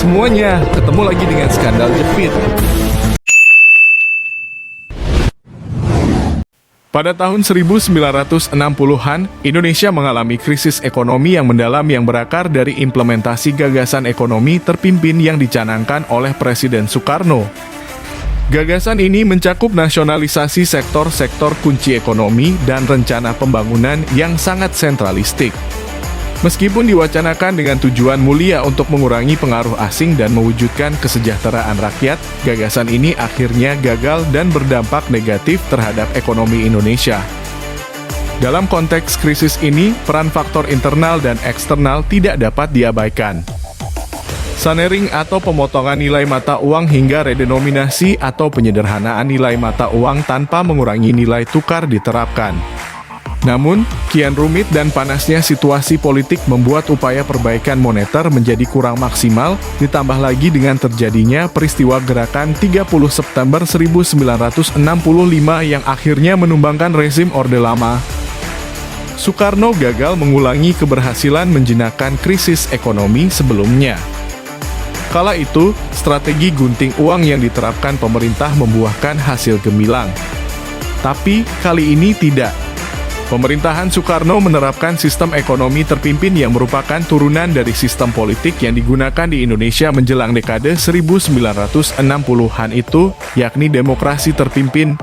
semuanya, ketemu lagi dengan Skandal Jepit. Pada tahun 1960-an, Indonesia mengalami krisis ekonomi yang mendalam yang berakar dari implementasi gagasan ekonomi terpimpin yang dicanangkan oleh Presiden Soekarno. Gagasan ini mencakup nasionalisasi sektor-sektor kunci ekonomi dan rencana pembangunan yang sangat sentralistik. Meskipun diwacanakan dengan tujuan mulia untuk mengurangi pengaruh asing dan mewujudkan kesejahteraan rakyat, gagasan ini akhirnya gagal dan berdampak negatif terhadap ekonomi Indonesia. Dalam konteks krisis ini, peran faktor internal dan eksternal tidak dapat diabaikan. Sunering atau pemotongan nilai mata uang hingga redenominasi atau penyederhanaan nilai mata uang tanpa mengurangi nilai tukar diterapkan. Namun, kian rumit dan panasnya situasi politik membuat upaya perbaikan moneter menjadi kurang maksimal, ditambah lagi dengan terjadinya peristiwa gerakan 30 September 1965 yang akhirnya menumbangkan rezim Orde Lama. Soekarno gagal mengulangi keberhasilan menjinakkan krisis ekonomi sebelumnya. Kala itu, strategi gunting uang yang diterapkan pemerintah membuahkan hasil gemilang. Tapi, kali ini tidak. Pemerintahan Soekarno menerapkan sistem ekonomi terpimpin yang merupakan turunan dari sistem politik yang digunakan di Indonesia menjelang dekade 1960-an itu, yakni demokrasi terpimpin.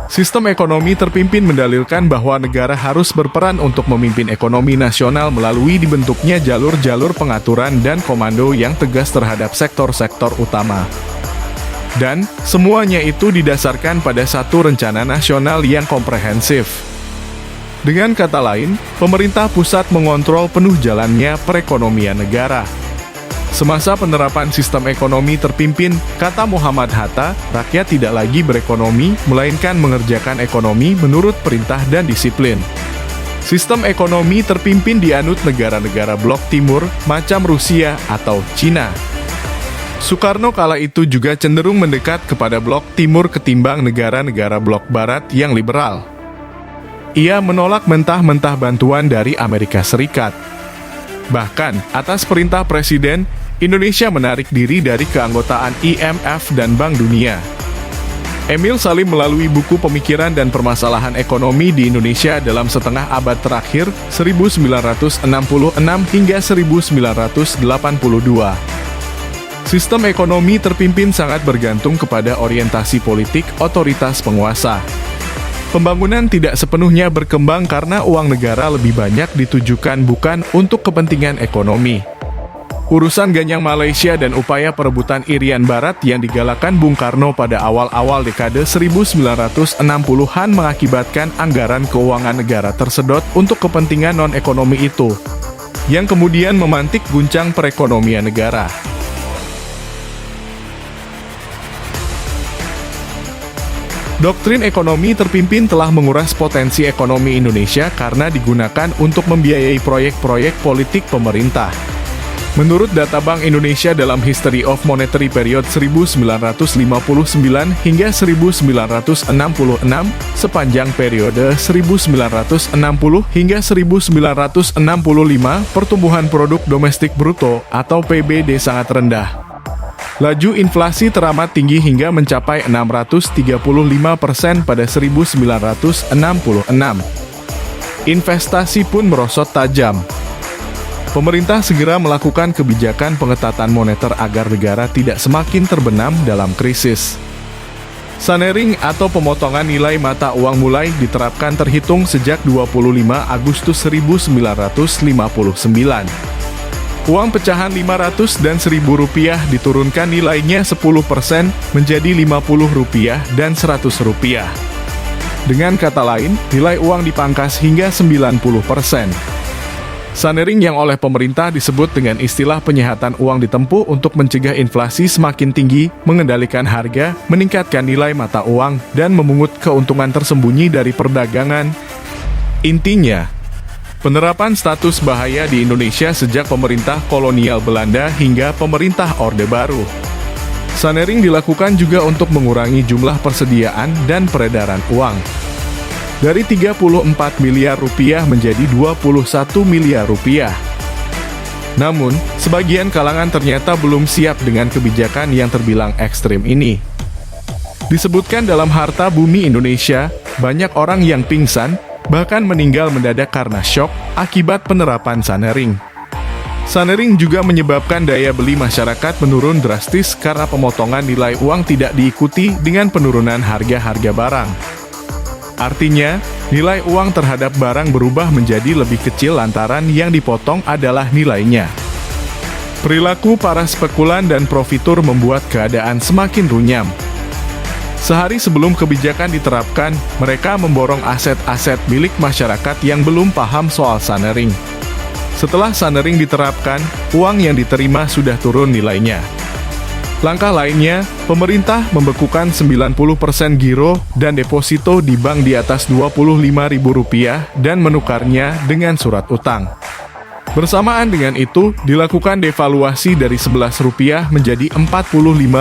Sistem ekonomi terpimpin mendalilkan bahwa negara harus berperan untuk memimpin ekonomi nasional melalui dibentuknya jalur-jalur pengaturan dan komando yang tegas terhadap sektor-sektor utama. Dan, semuanya itu didasarkan pada satu rencana nasional yang komprehensif. Dengan kata lain, pemerintah pusat mengontrol penuh jalannya perekonomian negara. Semasa penerapan sistem ekonomi terpimpin, kata Muhammad Hatta, rakyat tidak lagi berekonomi, melainkan mengerjakan ekonomi menurut perintah dan disiplin. Sistem ekonomi terpimpin dianut negara-negara blok timur, macam Rusia atau Cina. Soekarno kala itu juga cenderung mendekat kepada blok timur ketimbang negara-negara blok barat yang liberal. Ia menolak mentah-mentah bantuan dari Amerika Serikat. Bahkan, atas perintah Presiden, Indonesia menarik diri dari keanggotaan IMF dan Bank Dunia. Emil Salim melalui buku Pemikiran dan Permasalahan Ekonomi di Indonesia dalam setengah abad terakhir, 1966 hingga 1982. Sistem ekonomi terpimpin sangat bergantung kepada orientasi politik otoritas penguasa. Pembangunan tidak sepenuhnya berkembang karena uang negara lebih banyak ditujukan bukan untuk kepentingan ekonomi. Urusan ganyang Malaysia dan upaya perebutan Irian Barat yang digalakan Bung Karno pada awal-awal dekade 1960-an mengakibatkan anggaran keuangan negara tersedot untuk kepentingan non-ekonomi itu, yang kemudian memantik guncang perekonomian negara. Doktrin ekonomi terpimpin telah menguras potensi ekonomi Indonesia karena digunakan untuk membiayai proyek-proyek politik pemerintah. Menurut data Bank Indonesia dalam History of Monetary Period 1959 hingga 1966, sepanjang periode 1960 hingga 1965, pertumbuhan produk domestik bruto atau PBD sangat rendah. Laju inflasi teramat tinggi hingga mencapai 635% pada 1966. Investasi pun merosot tajam. Pemerintah segera melakukan kebijakan pengetatan moneter agar negara tidak semakin terbenam dalam krisis. Sunering atau pemotongan nilai mata uang mulai diterapkan terhitung sejak 25 Agustus 1959. Uang pecahan 500 dan 1000 rupiah diturunkan nilainya 10% menjadi 50 rupiah dan 100 rupiah. Dengan kata lain, nilai uang dipangkas hingga 90%. Sunering yang oleh pemerintah disebut dengan istilah penyehatan uang ditempuh untuk mencegah inflasi semakin tinggi, mengendalikan harga, meningkatkan nilai mata uang, dan memungut keuntungan tersembunyi dari perdagangan. Intinya, penerapan status bahaya di Indonesia sejak pemerintah kolonial Belanda hingga pemerintah Orde Baru. Sunering dilakukan juga untuk mengurangi jumlah persediaan dan peredaran uang. Dari 34 miliar rupiah menjadi 21 miliar rupiah. Namun, sebagian kalangan ternyata belum siap dengan kebijakan yang terbilang ekstrim ini. Disebutkan dalam Harta Bumi Indonesia, banyak orang yang pingsan, bahkan meninggal mendadak karena syok akibat penerapan Sanering. Sanering juga menyebabkan daya beli masyarakat menurun drastis karena pemotongan nilai uang tidak diikuti dengan penurunan harga-harga barang. Artinya, nilai uang terhadap barang berubah menjadi lebih kecil lantaran yang dipotong adalah nilainya. Perilaku para spekulan dan profitur membuat keadaan semakin runyam. Sehari sebelum kebijakan diterapkan, mereka memborong aset-aset milik masyarakat yang belum paham soal Sanering. Setelah Sanering diterapkan, uang yang diterima sudah turun nilainya. Langkah lainnya, pemerintah membekukan 90% giro dan deposito di bank di atas Rp25.000 dan menukarnya dengan surat utang. Bersamaan dengan itu, dilakukan devaluasi dari Rp11 menjadi Rp45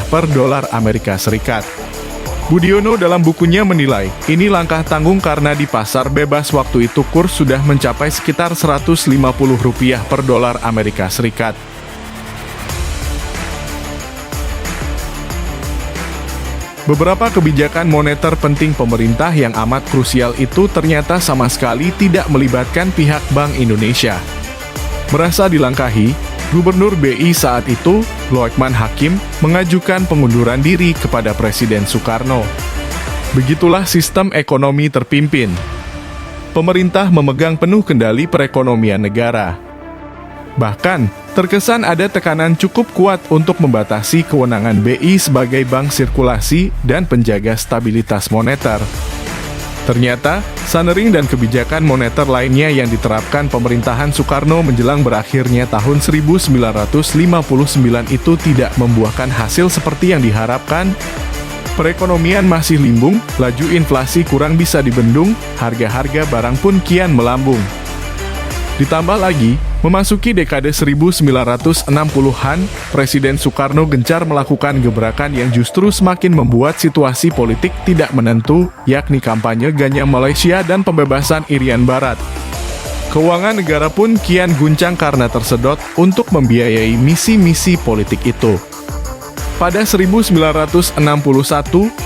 per dolar Amerika Serikat. Budiono dalam bukunya menilai, ini langkah tanggung karena di pasar bebas waktu itu kurs sudah mencapai sekitar Rp150 per dolar Amerika Serikat. Beberapa kebijakan moneter penting pemerintah yang amat krusial itu ternyata sama sekali tidak melibatkan pihak Bank Indonesia. Merasa dilangkahi, Gubernur BI saat itu, Loekman Hakim, mengajukan pengunduran diri kepada Presiden Soekarno. Begitulah sistem ekonomi terpimpin. Pemerintah memegang penuh kendali perekonomian negara. Bahkan, terkesan ada tekanan cukup kuat untuk membatasi kewenangan BI sebagai bank sirkulasi dan penjaga stabilitas moneter. Ternyata, Sanering dan kebijakan moneter lainnya yang diterapkan pemerintahan Soekarno menjelang berakhirnya tahun 1959 itu tidak membuahkan hasil seperti yang diharapkan. Perekonomian masih limbung, laju inflasi kurang bisa dibendung, harga-harga barang pun kian melambung. Ditambah lagi, memasuki dekade 1960-an, Presiden Soekarno gencar melakukan gebrakan yang justru semakin membuat situasi politik tidak menentu, yakni kampanye Ganyam Malaysia dan pembebasan Irian Barat. Keuangan negara pun kian guncang karena tersedot untuk membiayai misi-misi politik itu. Pada 1961,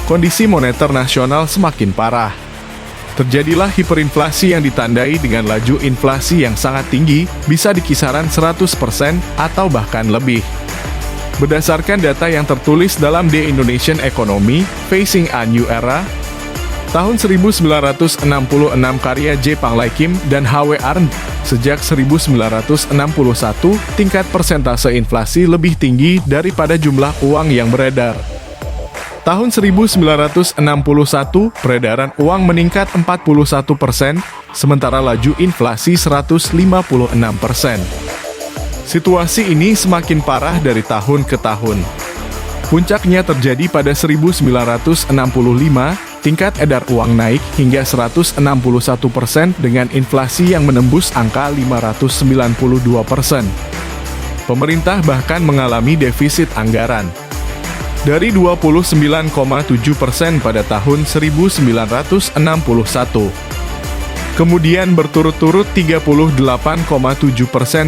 kondisi moneter nasional semakin parah. Terjadilah hiperinflasi yang ditandai dengan laju inflasi yang sangat tinggi, bisa di kisaran 100% atau bahkan lebih. Berdasarkan data yang tertulis dalam The Indonesian Economy, Facing a New Era, tahun 1966 karya J. Panglaikim dan H.W. Arndt, sejak 1961, tingkat persentase inflasi lebih tinggi daripada jumlah uang yang beredar. Tahun 1961, peredaran uang meningkat 41%, sementara laju inflasi 156%. Situasi ini semakin parah dari tahun ke tahun. Puncaknya terjadi pada 1965, tingkat edar uang naik hingga 161% dengan inflasi yang menembus angka 592%. Pemerintah bahkan mengalami defisit anggaran. Dari 29,7% pada tahun 1961. Kemudian berturut-turut 38,7%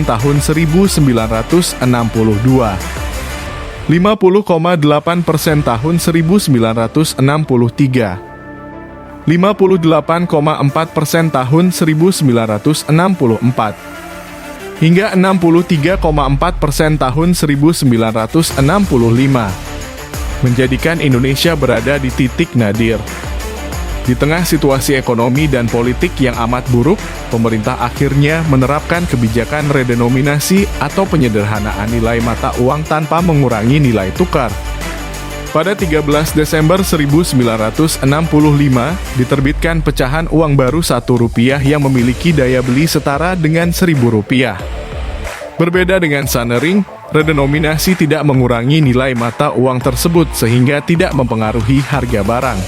tahun 1962. 50,8% tahun 1963. 58,4% tahun 1964. Hingga 63,4% tahun 1965. Menjadikan Indonesia berada di titik nadir. Di tengah situasi ekonomi dan politik yang amat buruk, pemerintah akhirnya menerapkan kebijakan redenominasi atau penyederhanaan nilai mata uang tanpa mengurangi nilai tukar. Pada 13 Desember 1965, diterbitkan pecahan uang baru Rp1 yang memiliki daya beli setara dengan Rp1.000. Berbeda dengan Sanering, redenominasi tidak mengurangi nilai mata uang tersebut sehingga tidak mempengaruhi harga barang.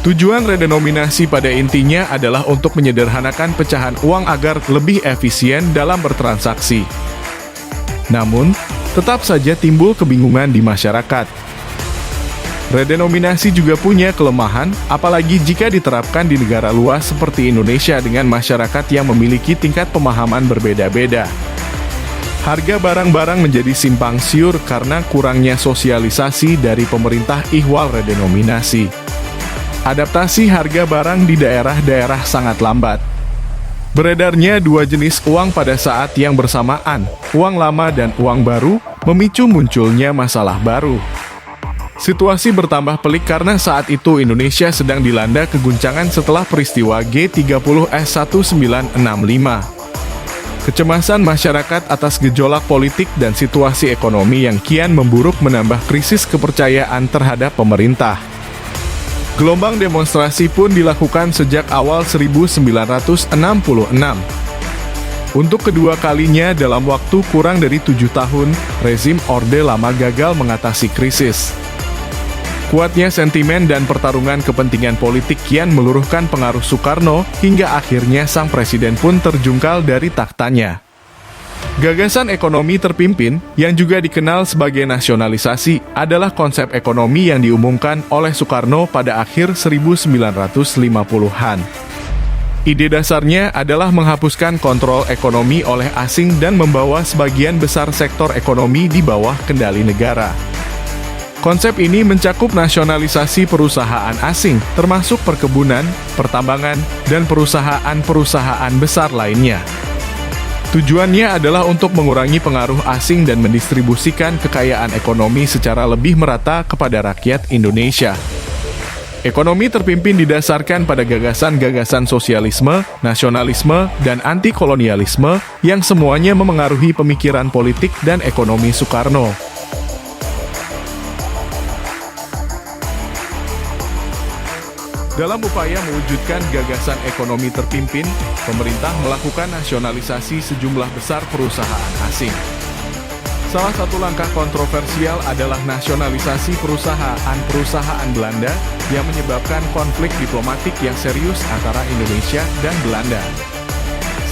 Tujuan redenominasi pada intinya adalah untuk menyederhanakan pecahan uang agar lebih efisien dalam bertransaksi. Namun, tetap saja timbul kebingungan di masyarakat. Redenominasi juga punya kelemahan, apalagi jika diterapkan di negara luas seperti Indonesia dengan masyarakat yang memiliki tingkat pemahaman berbeda-beda. Harga barang-barang menjadi simpang siur karena kurangnya sosialisasi dari pemerintah ihwal redenominasi. Adaptasi harga barang di daerah-daerah sangat lambat. Beredarnya dua jenis uang pada saat yang bersamaan, uang lama dan uang baru, memicu munculnya masalah baru. Situasi bertambah pelik karena saat itu Indonesia sedang dilanda keguncangan setelah peristiwa G30S1965. Kecemasan masyarakat atas gejolak politik dan situasi ekonomi yang kian memburuk menambah krisis kepercayaan terhadap pemerintah. Gelombang demonstrasi pun dilakukan sejak awal 1966. Untuk kedua kalinya dalam waktu kurang dari 7 tahun, rezim Orde Lama gagal mengatasi krisis. Kuatnya sentimen dan pertarungan kepentingan politik kian meluruhkan pengaruh Soekarno, hingga akhirnya sang presiden pun terjungkal dari takhtanya. Gagasan ekonomi terpimpin, yang juga dikenal sebagai nasionalisasi, adalah konsep ekonomi yang diumumkan oleh Soekarno pada akhir 1950-an. Ide dasarnya adalah menghapuskan kontrol ekonomi oleh asing dan membawa sebagian besar sektor ekonomi di bawah kendali negara. Konsep ini mencakup nasionalisasi perusahaan asing, termasuk perkebunan, pertambangan, dan perusahaan-perusahaan besar lainnya. Tujuannya adalah untuk mengurangi pengaruh asing dan mendistribusikan kekayaan ekonomi secara lebih merata kepada rakyat Indonesia. Ekonomi terpimpin didasarkan pada gagasan-gagasan sosialisme, nasionalisme, dan anti-kolonialisme yang semuanya memengaruhi pemikiran politik dan ekonomi Soekarno. Dalam upaya mewujudkan gagasan ekonomi terpimpin, pemerintah melakukan nasionalisasi sejumlah besar perusahaan asing. Salah satu langkah kontroversial adalah nasionalisasi perusahaan Belanda yang menyebabkan konflik diplomatik yang serius antara Indonesia dan Belanda.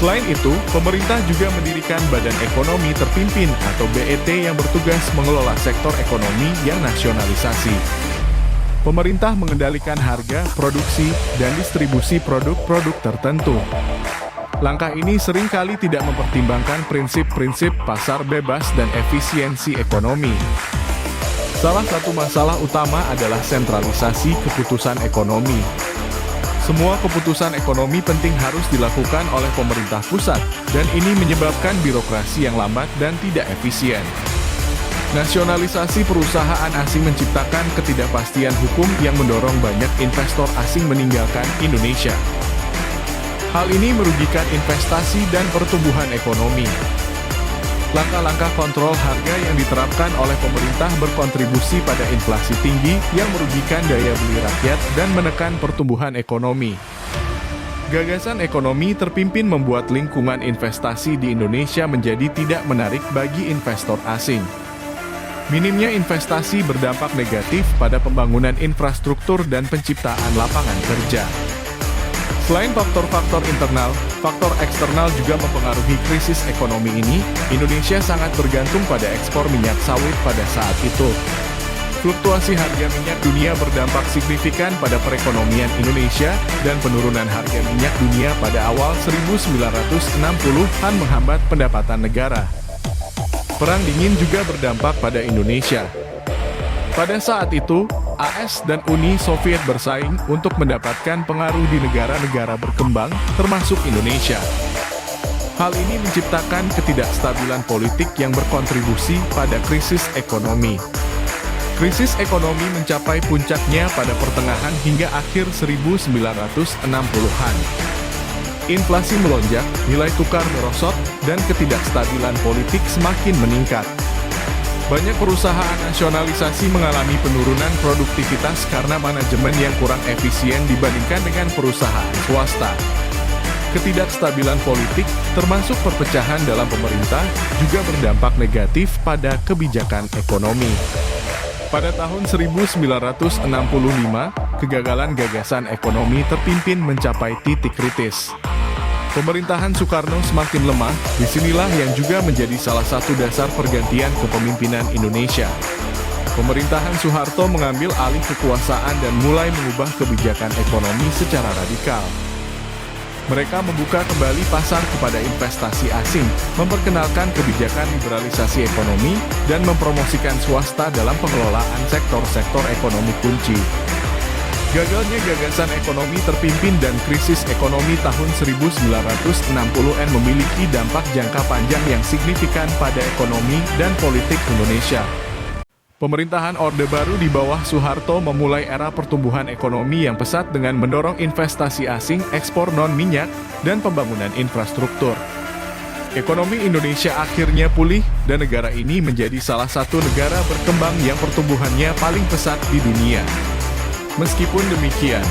Selain itu, pemerintah juga mendirikan Badan Ekonomi Terpimpin atau BET yang bertugas mengelola sektor ekonomi yang nasionalisasi. Pemerintah mengendalikan harga, produksi, dan distribusi produk-produk tertentu. Langkah ini seringkali tidak mempertimbangkan prinsip-prinsip pasar bebas dan efisiensi ekonomi. Salah satu masalah utama adalah sentralisasi keputusan ekonomi. Semua keputusan ekonomi penting harus dilakukan oleh pemerintah pusat, dan ini menyebabkan birokrasi yang lambat dan tidak efisien. Nasionalisasi perusahaan asing menciptakan ketidakpastian hukum yang mendorong banyak investor asing meninggalkan Indonesia. Hal ini merugikan investasi dan pertumbuhan ekonomi. Langkah-langkah kontrol harga yang diterapkan oleh pemerintah berkontribusi pada inflasi tinggi yang merugikan daya beli rakyat dan menekan pertumbuhan ekonomi. Gagasan ekonomi terpimpin membuat lingkungan investasi di Indonesia menjadi tidak menarik bagi investor asing. Minimnya investasi berdampak negatif pada pembangunan infrastruktur dan penciptaan lapangan kerja. Selain faktor-faktor internal, faktor eksternal juga mempengaruhi krisis ekonomi ini. Indonesia sangat bergantung pada ekspor minyak sawit pada saat itu. Fluktuasi harga minyak dunia berdampak signifikan pada perekonomian Indonesia, dan penurunan harga minyak dunia pada awal 1960-an menghambat pendapatan negara. Perang dingin juga berdampak pada Indonesia. Pada saat itu, AS dan Uni Soviet bersaing untuk mendapatkan pengaruh di negara-negara berkembang, termasuk Indonesia. Hal ini menciptakan ketidakstabilan politik yang berkontribusi pada krisis ekonomi. Krisis ekonomi mencapai puncaknya pada pertengahan hingga akhir 1960-an. Inflasi melonjak, nilai tukar merosot, dan ketidakstabilan politik semakin meningkat. Banyak perusahaan nasionalisasi mengalami penurunan produktivitas karena manajemen yang kurang efisien dibandingkan dengan perusahaan swasta. Ketidakstabilan politik, termasuk perpecahan dalam pemerintah, juga berdampak negatif pada kebijakan ekonomi. Pada tahun 1965, kegagalan gagasan ekonomi terpimpin mencapai titik kritis. Pemerintahan Soekarno semakin lemah, disinilah yang juga menjadi salah satu dasar pergantian kepemimpinan Indonesia. Pemerintahan Soeharto mengambil alih kekuasaan dan mulai mengubah kebijakan ekonomi secara radikal. Mereka membuka kembali pasar kepada investasi asing, memperkenalkan kebijakan liberalisasi ekonomi, dan mempromosikan swasta dalam pengelolaan sektor-sektor ekonomi kunci. Gagalnya gagasan ekonomi terpimpin dan krisis ekonomi tahun 1960-an memiliki dampak jangka panjang yang signifikan pada ekonomi dan politik Indonesia. Pemerintahan Orde Baru di bawah Soeharto memulai era pertumbuhan ekonomi yang pesat dengan mendorong investasi asing, ekspor non-minyak, dan pembangunan infrastruktur. Ekonomi Indonesia akhirnya pulih dan negara ini menjadi salah satu negara berkembang yang pertumbuhannya paling pesat di dunia. Meskipun demikian,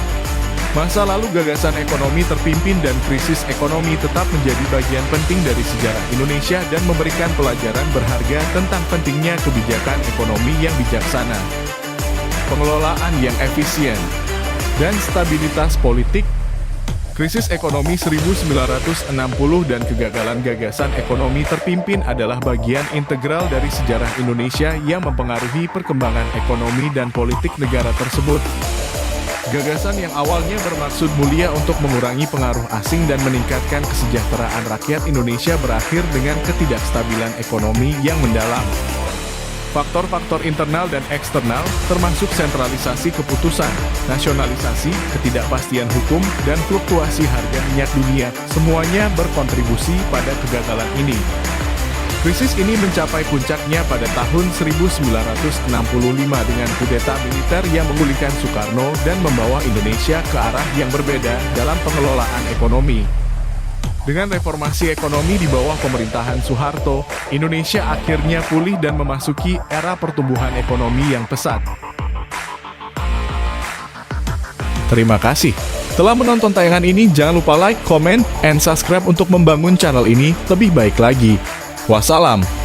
masa lalu gagasan ekonomi terpimpin dan krisis ekonomi tetap menjadi bagian penting dari sejarah Indonesia dan memberikan pelajaran berharga tentang pentingnya kebijakan ekonomi yang bijaksana, pengelolaan yang efisien, dan stabilitas politik. Krisis ekonomi 1960 dan kegagalan gagasan ekonomi terpimpin adalah bagian integral dari sejarah Indonesia yang mempengaruhi perkembangan ekonomi dan politik negara tersebut. Gagasan yang awalnya bermaksud mulia untuk mengurangi pengaruh asing dan meningkatkan kesejahteraan rakyat Indonesia berakhir dengan ketidakstabilan ekonomi yang mendalam. Faktor-faktor internal dan eksternal, termasuk sentralisasi keputusan, nasionalisasi, ketidakpastian hukum, dan fluktuasi harga minyak dunia, semuanya berkontribusi pada kegagalan ini. Krisis ini mencapai puncaknya pada tahun 1965 dengan kudeta militer yang menggulingkan Soekarno dan membawa Indonesia ke arah yang berbeda dalam pengelolaan ekonomi. Dengan reformasi ekonomi di bawah pemerintahan Soeharto, Indonesia akhirnya pulih dan memasuki era pertumbuhan ekonomi yang pesat. Terima kasih telah menonton tayangan ini. Jangan lupa like, comment, and subscribe untuk membangun channel ini lebih baik lagi. Wassalam.